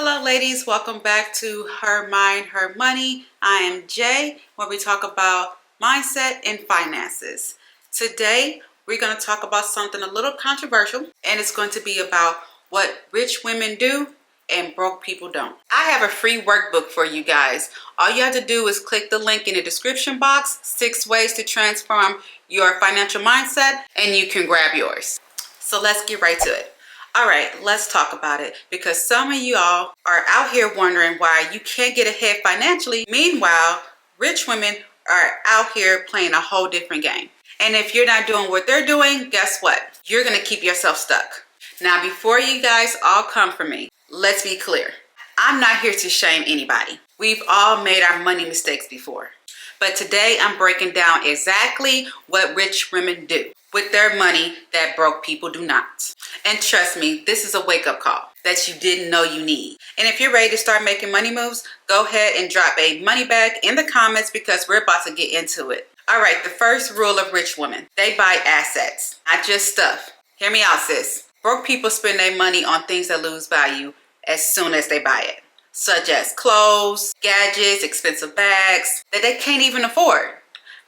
Hello ladies, welcome back to Her Mind, Her Money. I am Jay, where we talk about mindset and finances. Today, we're going to talk about something a little controversial, and it's going to be about what rich women do and broke people don't. I have a free workbook for you guys. All you have to do is click the link in the description box, 6 ways to transform your financial mindset, and you can grab yours. So let's get right to it. All right, let's talk about it, because some of y'all are out here wondering why you can't get ahead financially. Meanwhile, rich women are out here playing a whole different game. And if you're not doing what they're doing, guess what? You're going to keep yourself stuck. Now, before you guys all come for me, let's be clear. I'm not here to shame anybody. We've all made our money mistakes before. But today I'm breaking down exactly what rich women do with their money that broke people do not. And trust me, this is a wake-up call that you didn't know you need. And if you're ready to start making money moves, go ahead and drop a money bag in the comments, because we're about to get into it. All right, the first rule of rich women: they buy assets, not just stuff. Hear me out, sis. Broke people spend their money on things that lose value as soon as they buy it, such as clothes, gadgets, expensive bags that they can't even afford.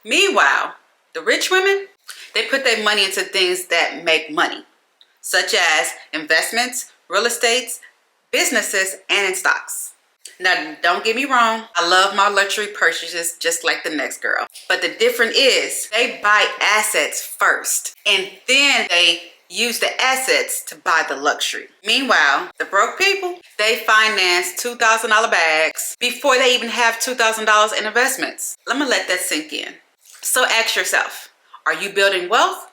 Meanwhile, the rich women, they put their money into things that make money, such as investments, real estates, businesses, and in stocks. Now, don't get me wrong, I love my luxury purchases just like the next girl. But the difference is they buy assets first, and then they use the assets to buy the luxury. Meanwhile, the broke people, they finance $2,000 bags before they even have $2,000 in investments. Let me let that sink in. So ask yourself, are you building wealth,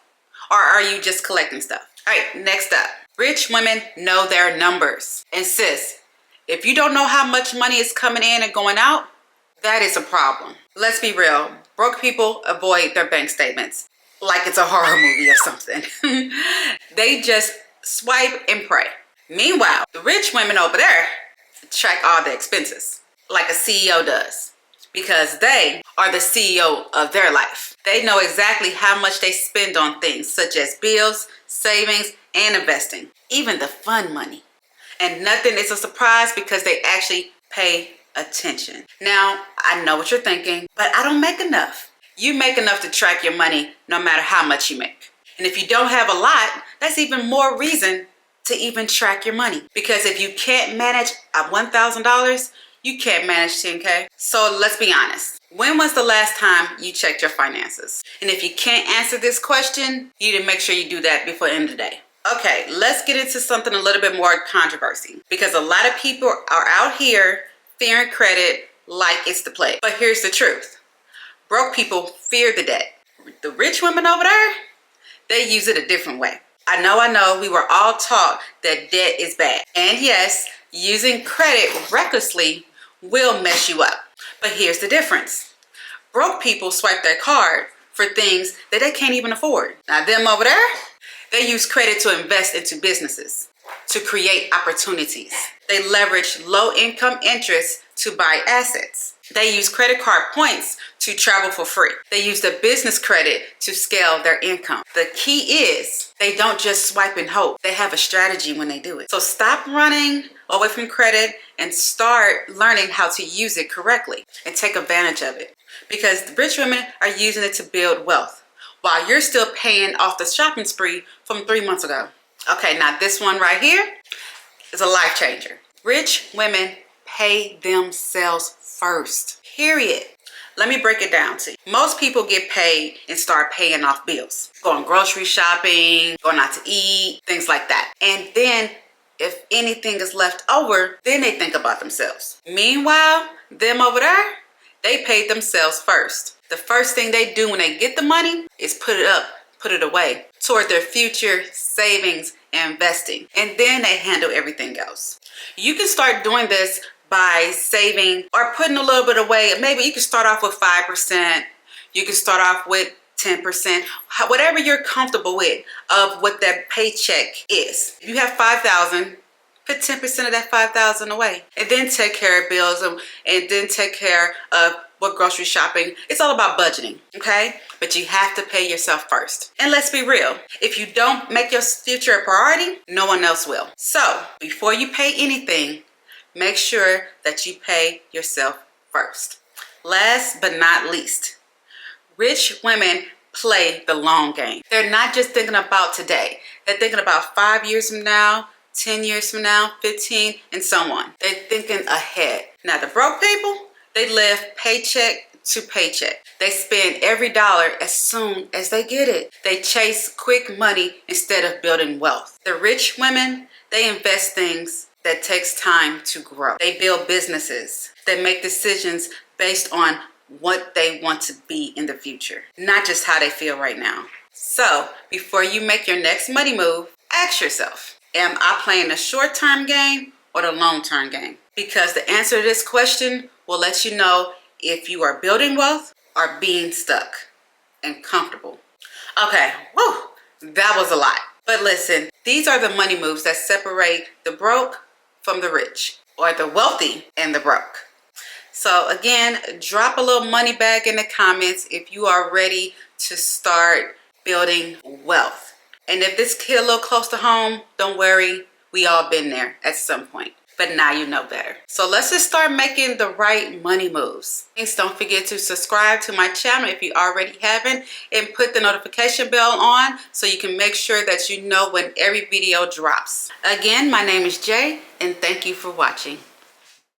or are you just collecting stuff? All right, next up, rich women know their numbers. And sis, if you don't know how much money is coming in and going out, that is a problem. Let's be real, broke people avoid their bank statements like it's a horror movie or something. They just swipe and pray. Meanwhile, the rich women over there track all the expenses like a CEO does, because they are the CEO of their life. They know exactly how much they spend on things such as bills, savings, and investing, even the fun money. And nothing is a surprise because they actually pay attention. Now, I know what you're thinking, but I don't make enough. You make enough to track your money no matter how much you make. And if you don't have a lot, that's even more reason to even track your money. Because if you can't manage $1,000, you can't manage 10K. So let's be honest. When was the last time you checked your finances? And if you can't answer this question, you need to make sure you do that before the end of the day. Okay, let's get into something a little bit more controversy, because a lot of people are out here fearing credit like it's the plague. But here's the truth. Broke people fear the debt. The rich women over there, they use it a different way. I know, we were all taught that debt is bad. And yes, using credit recklessly will mess you up. But here's the difference. Broke people swipe their card for things that they can't even afford. Now them over there, they use credit to invest into businesses, to create opportunities. They leverage low-income interest to buy assets. They use credit card points to travel for free. They use the business credit to scale their income. The key is they don't just swipe and hope. They have a strategy when they do it. So stop running away from credit and start learning how to use it correctly and take advantage of it. Because the rich women are using it to build wealth, while you're still paying off the shopping spree from 3 months ago. Okay, now this one right here is a life changer. Rich women pay themselves first, period. Let me break it down to you. Most people get paid and start paying off bills, going grocery shopping, going out to eat, things like that. And then if anything is left over, then they think about themselves. Meanwhile, them over there, they paid themselves first. The first thing they do when they get the money is put it away toward their future savings and investing. And then they handle everything else. You can start doing this by saving or putting a little bit away. Maybe you can start off with 5%. You can start off with 10%, whatever you're comfortable with of what that paycheck is. If you have $5,000, put 10% of that $5,000 away, and then take care of bills, and then take care of what grocery shopping. It's all about budgeting, okay? But you have to pay yourself first. And let's be real, if you don't make your future a priority, no one else will. So before you pay anything, make sure that you pay yourself first. Last but not least, rich women play the long game. They're not just thinking about today. They're thinking about 5 years from now, 10 years from now, 15, and so on. They're thinking ahead. Now, the broke people, they live paycheck to paycheck. They spend every dollar as soon as they get it. They chase quick money instead of building wealth. The rich women, they invest things that takes time to grow. They build businesses. They make decisions based on what they want to be in the future, not just how they feel right now. So before you make your next money move, ask yourself, am I playing the short-term game or the long-term game? Because the answer to this question will let you know if you are building wealth or being stuck and comfortable. Okay, whew, that was a lot. But listen, these are the money moves that separate the broke from the rich, or the wealthy and the broke. So again, drop a little money bag in the comments if you are ready to start building wealth. And if this hit a little close to home, don't worry, we all been there at some point. But now you know better. So let's just start making the right money moves. Please don't forget to subscribe to my channel if you already haven't, and put the notification bell on so you can make sure that you know when every video drops. Again, my name is Jay, and thank you for watching.